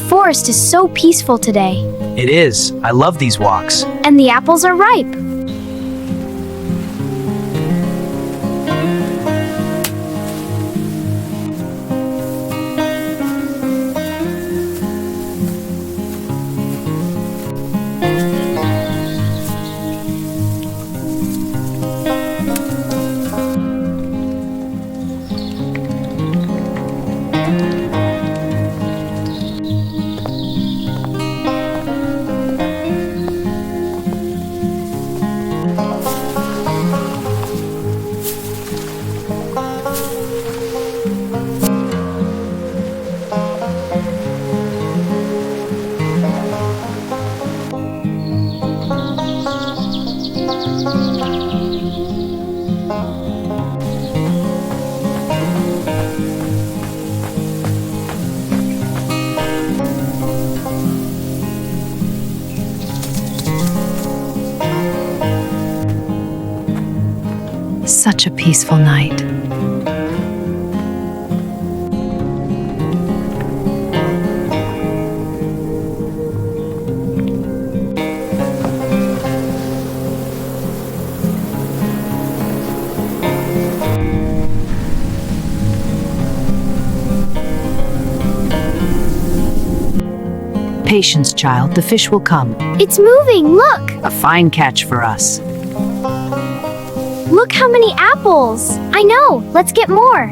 forest is so peaceful today. It is. I love these walks. And the apples are ripe. Such a peaceful night. Patience, child. The fish will come. It's moving, look! A fine catch for us. Look how many apples! I know, let's get more!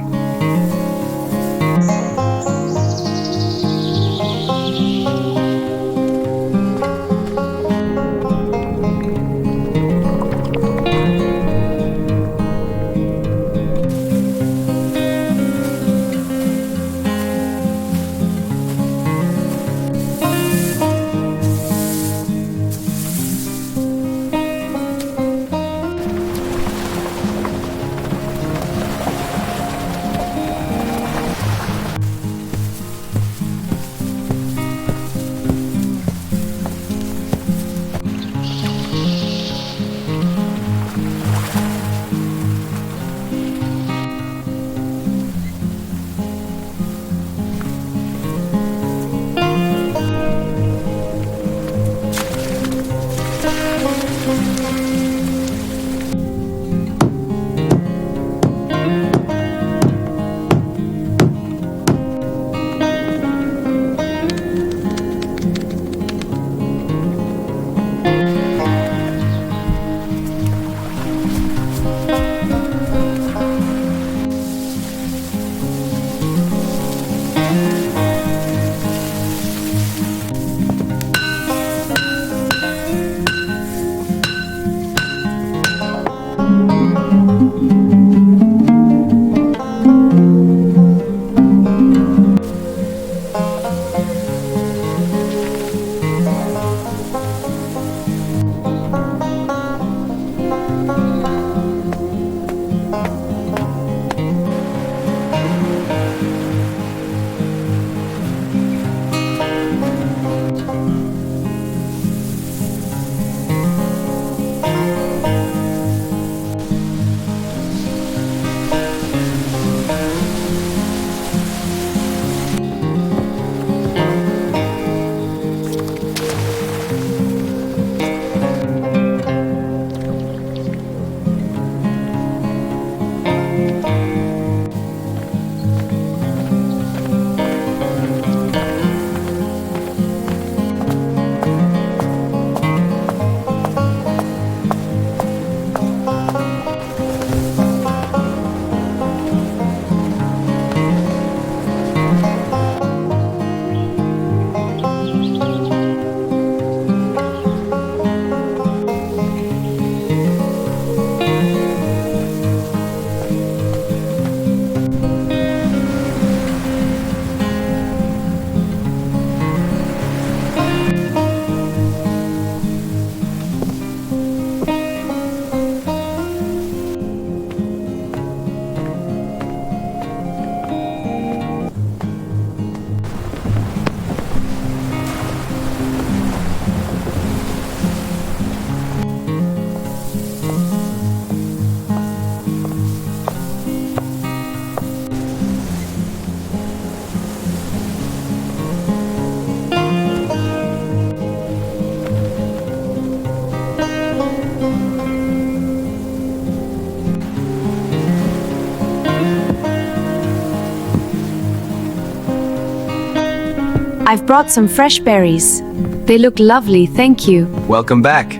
I've brought some fresh berries. They look lovely, thank you. Welcome back.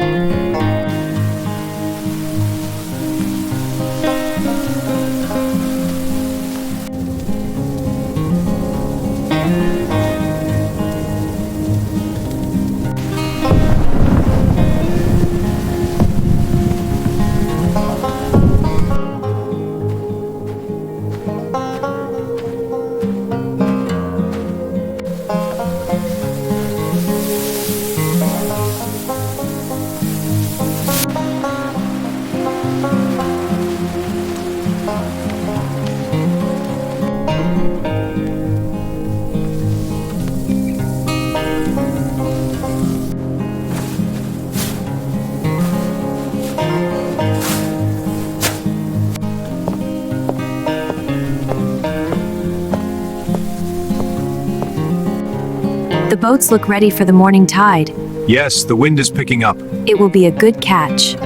The boats look ready for the morning tide. Yes, the wind is picking up. It will be a good catch.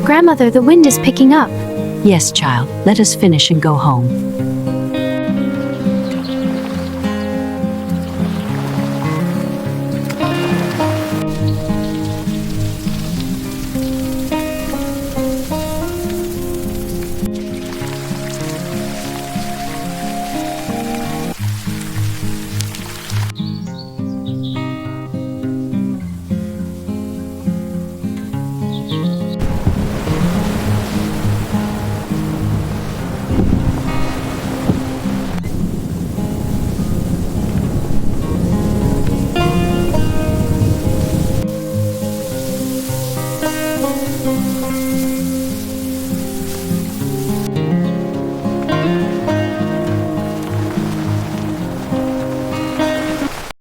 Grandmother, the wind is picking up. Yes, child, let us finish and go home.